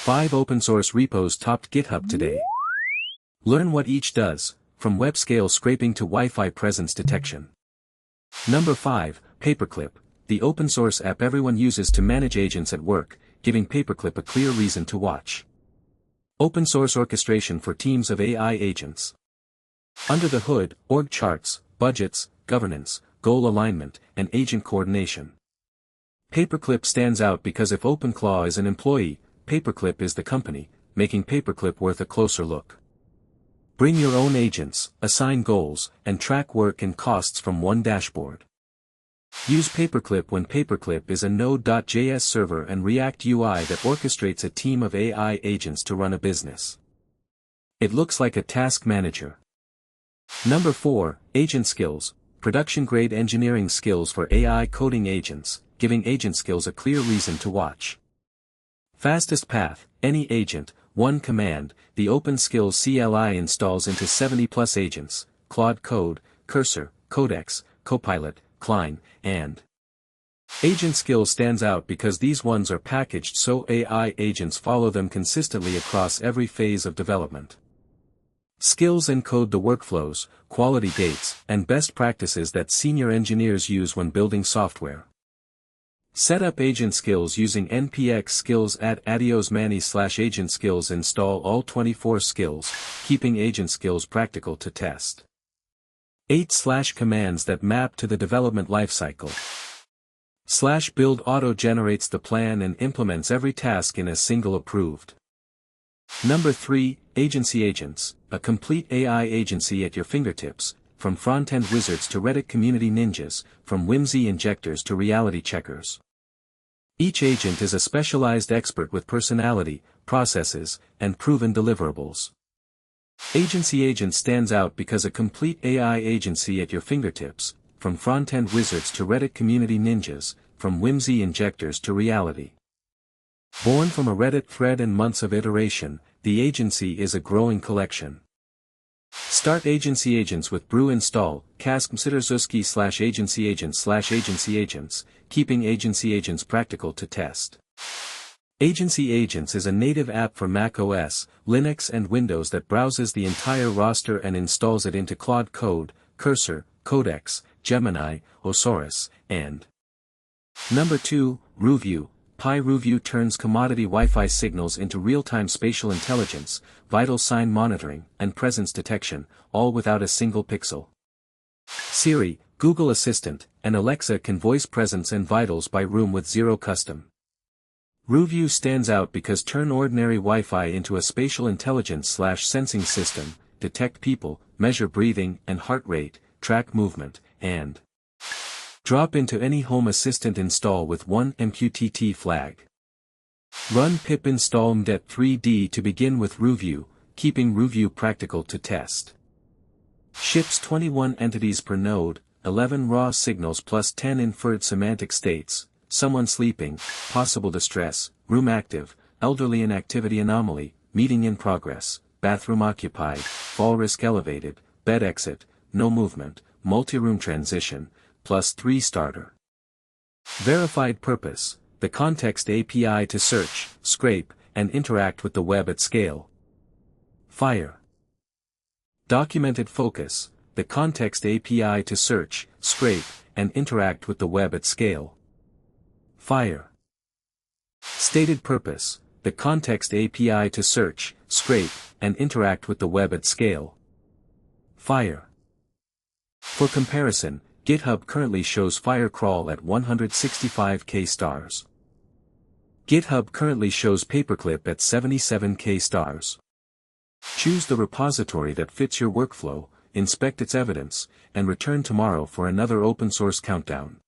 5 open source repos topped GitHub today. Learn what each does, from web scale scraping to Wi-Fi presence detection. Number 5, Paperclip, the open source app everyone uses to manage agents at work, giving Paperclip a clear reason to watch. Open source orchestration for teams of AI agents. Under the hood, org charts, budgets, governance, goal alignment, and agent coordination. Paperclip stands out because if OpenClaw is an employee, Paperclip is the company, making Paperclip worth a closer look. Bring your own agents, assign goals, and track work and costs from one dashboard. Use Paperclip when Paperclip is a Node.js server and React UI that orchestrates a team of AI agents to run a business. It looks like a task manager. Number 4, Agent Skills, production-grade engineering skills for AI coding agents, giving agent skills a clear reason to watch. Fastest path, any agent, one command, the Open Skills CLI installs into 70+ agents, Claude Code, Cursor, Codex, Copilot, Klein, and Agent Skills stands out because these ones are packaged so AI agents follow them consistently across every phase of development. Skills encode the workflows, quality dates, and best practices that senior engineers use when building software. Set up agent skills using npx skills at addyosmani/agent skills. Install all 24 skills, keeping agent skills practical to test. 8 commands that map to the development lifecycle. /build auto-generates the plan and implements every task in a single approved. Number 3, Agency Agents, a complete AI agency at your fingertips, from front-end wizards to Reddit community ninjas, from whimsy injectors to reality checkers. Each agent is a specialized expert with personality, processes, and proven deliverables. Agency Agent stands out because a complete AI agency at your fingertips, from front-end wizards to Reddit community ninjas, from whimsy injectors to reality. Born from a Reddit thread and months of iteration, the agency is a growing collection. Start Agency Agents with brew install, cask msitarzewski/agency agents/agency agents, keeping agency agents practical to test. Agency Agents is a native app for Mac OS, Linux and Windows that browses the entire roster and installs it into Claude Code, Cursor, Codex, Gemini, Osaurus, and Number 2, RuView. RuView turns commodity Wi-Fi signals into real-time spatial intelligence, vital sign monitoring, and presence detection, all without a single pixel. Siri, Google Assistant, and Alexa can voice presence and vitals by room with zero custom. RuView stands out because turn ordinary Wi-Fi into a spatial intelligence/sensing system, detect people, measure breathing and heart rate, track movement, and drop into any Home Assistant install with one MQTT flag. Run pip install mdet3d to begin with RuView, keeping RuView practical to test. Ships 21 entities per node, 11 raw signals plus 10 inferred semantic states, someone sleeping, possible distress, room active, elderly inactivity anomaly, meeting in progress, bathroom occupied, fall risk elevated, bed exit, no movement, multi-room transition, +3 starter. Verified purpose, the context API to search, scrape, and interact with the web at scale. Fire. Documented focus, the context API to search, scrape, and interact with the web at scale. Fire. Stated purpose, the context API to search, scrape, and interact with the web at scale. Fire. For comparison, GitHub currently shows firecrawl at 165k stars. GitHub currently shows paperclip at 77k stars. Choose the repository that fits your workflow, inspect its evidence, and return tomorrow for another open source countdown.